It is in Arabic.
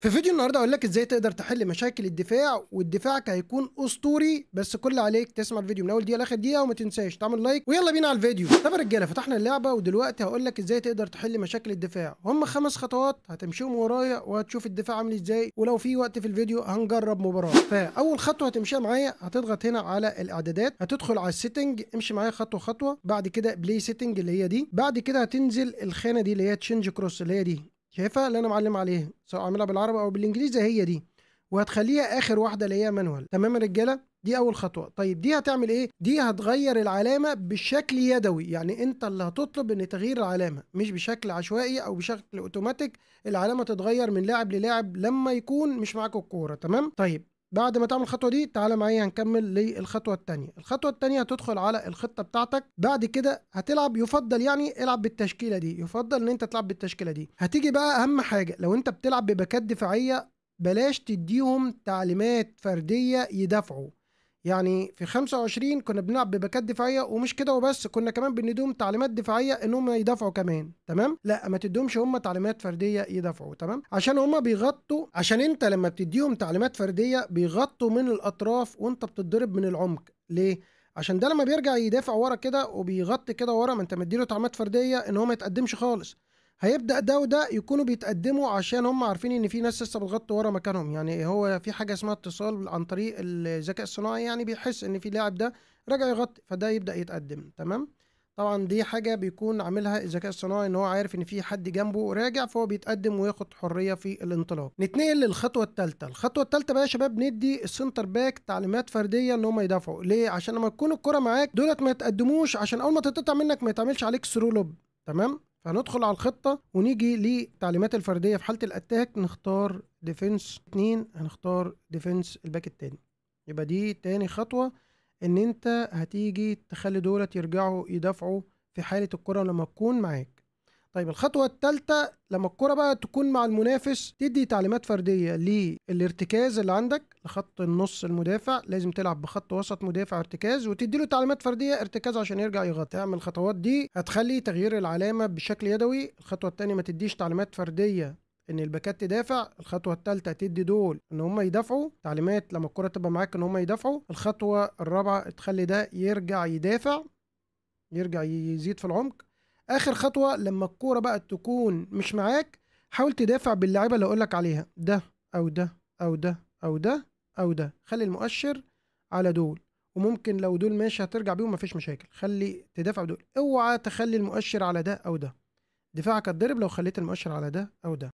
في فيديو النهارده هقول لك ازاي تقدر تحل مشاكل الدفاع ودفاعك هيكون اسطوري. بس كل اللي عليك تسمع الفيديو من اول دقيقه لاخر دقيقه وما تنساش تعمل لايك ويلا بينا على الفيديو. طب يا رجاله فتحنا اللعبه ودلوقتي هقول لك ازاي تقدر تحل مشاكل الدفاع. هم 5 خطوات هتمشيهم ورايا وهتشوف الدفاع عامل ازاي، ولو في وقت في الفيديو هنجرب مباراه. فاول خطوه هتمشيها معايا هتضغط هنا على الاعدادات، هتدخل على السيتنج، امشي معايا خطوه خطوه. بعد كده بلاي سيتنج اللي هي دي، بعد كده هتنزل الخانه دي اللي هي تشينج كروس اللي هي دي، شايفها اللي انا معلم عليها، سواء اعملها بالعربي او بالانجليزي هي دي، وهتخليها اخر واحده اللي هي مانوال. تمام يا رجاله، دي اول خطوه. طيب دي هتعمل ايه؟ دي هتغير العلامه بشكل يدوي، يعني انت اللي هتطلب ان تغيير العلامه، مش بشكل عشوائي او بشكل اوتوماتيك. العلامه تتغير من لاعب للاعب لما يكون مش معاك الكوره. تمام. طيب بعد ما تعمل الخطوه دي تعالى معايا هنكمل للخطوه الثانيه. الخطوه الثانيه هتدخل على الخطه بتاعتك، بعد كده هتلعب، يفضل يعني العب بالتشكيله دي، يفضل ان انت تلعب بالتشكيله دي. هتيجي بقى اهم حاجه، لو انت بتلعب بباكات دفاعيه بلاش تديهم تعليمات فرديه يدافعوا. يعني في 25 كنا بنلعب بباكات دفاعيه، ومش كده وبس، كنا كمان بنديهم تعليمات دفاعيه ان هم يدافعوا كمان. تمام، لا ما تديهمش هم تعليمات فرديه يدافعوا. تمام، عشان هم بيغطوا، عشان انت لما بتديهم تعليمات فرديه بيغطوا من الاطراف وانت بتتضرب من العمق. ليه؟ عشان ده لما بيرجع يدافع ورا كده وبيغطي كده ورا، ما انت مديله تعليمات فرديه ان هو ما يتقدمش خالص، هيبدأ ده وده يكونوا بيتقدموا عشان هم عارفين ان في ناس لسه بتغطي ورا مكانهم. يعني هو في حاجة اسمها اتصال عن طريق الذكاء الصناعي، يعني بيحس ان في لاعب ده رجع يغطي فده يبدأ يتقدم. تمام، طبعا دي حاجة بيكون عاملها الذكاء الصناعي ان هو عارف ان في حد جنبه راجع فهو بيتقدم وياخد حرية في الانطلاق. نتنقل للخطوة الثالثة. الخطوة الثالثة بقى يا شباب، ندي السنتر باك تعليمات فردية ان هم يدافعوا. ليه؟ عشان لما تكون الكرة معاك دولت ما يتقدموش، عشان اول ما تتقطع منك ما يتعملش عليك ثرو لوب. تمام، فهندخل على الخطة ونيجي للتعليمات الفردية. في حالة الاتاك نختار ديفنس 2، هنختار ديفنس الباك التاني. يبقى دي تاني خطوة، ان انت هتيجي تخلي دولت يرجعوا يدافعوا في حالة الكرة لما تكون معاك. طيب الخطوة الثالثة، لما الكرة بقى تكون مع المنافس تدي تعليمات فردية للارتكاز اللي عندك لخط النص. المدافع لازم تلعب بخط وسط مدافع ارتكاز وتدي له تعليمات فردية ارتكاز عشان يرجع يغطي. تعمل الخطوات دي هتخلي تغيير العلامة بشكل يدوي. الخطوة الثانية ما تديش تعليمات فردية ان الباكات تدافع. الخطوه الثالثه تدي دول ان هم يدافعوا، تعليمات لما الكره تبقى معاك ان هم يدافعوا. الخطوه الرابعه تخلي ده يرجع يدافع، يرجع يزيد في العمق. اخر خطوه لما الكوره بقى تكون مش معاك حاول تدافع باللعيبه اللي اقول لك عليها، ده او ده او ده او ده او ده. خلي المؤشر على دول، وممكن لو دول ماشي هترجع بيهم مفيش مشاكل، خلي تدافع بدول. اوعى تخلي المؤشر على ده او ده، دفاعك هتضرب لو خليت المؤشر على ده او ده.